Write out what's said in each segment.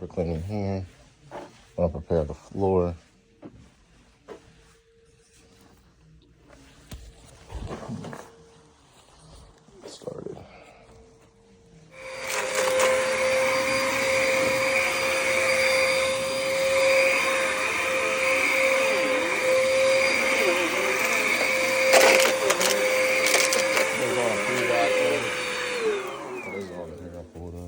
carpet cleaning here. I'm gonna prepare the floor. Get started. There's all the free wrap. There's all the hair I pulled up.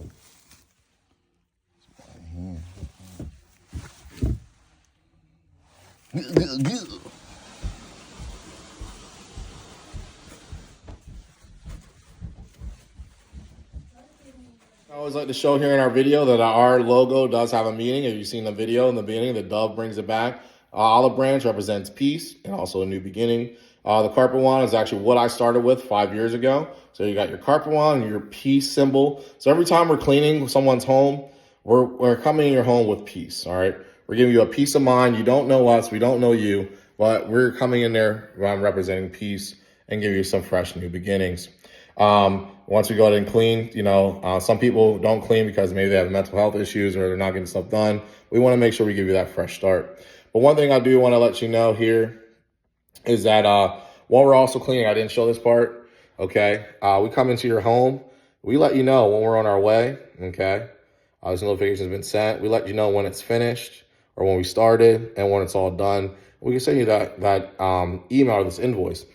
I always like to show here in our video that our logo does have a meaning. If you've seen the video in the beginning, the dove brings it back. Olive branch represents peace and also a new beginning. The carpet wand is actually what I started with 5 years ago. So you got your carpet wand and your peace symbol. So every time we're cleaning someone's home, we're coming in your home with peace, all right? We're giving you a peace of mind. You don't know us, we don't know you, but we're coming in there representing peace and give you some fresh new beginnings. Once we go ahead and clean, some people don't clean because maybe they have mental health issues or they're not getting stuff done. We want to make sure we give you that fresh start. But one thing I do want to let you know here is that while we're also cleaning, I didn't show this part, okay? We come into your home. We let you know when we're on our way, okay? This notification has been sent. We let you know when it's finished or when we started and when it's all done. We can send you that email or this invoice.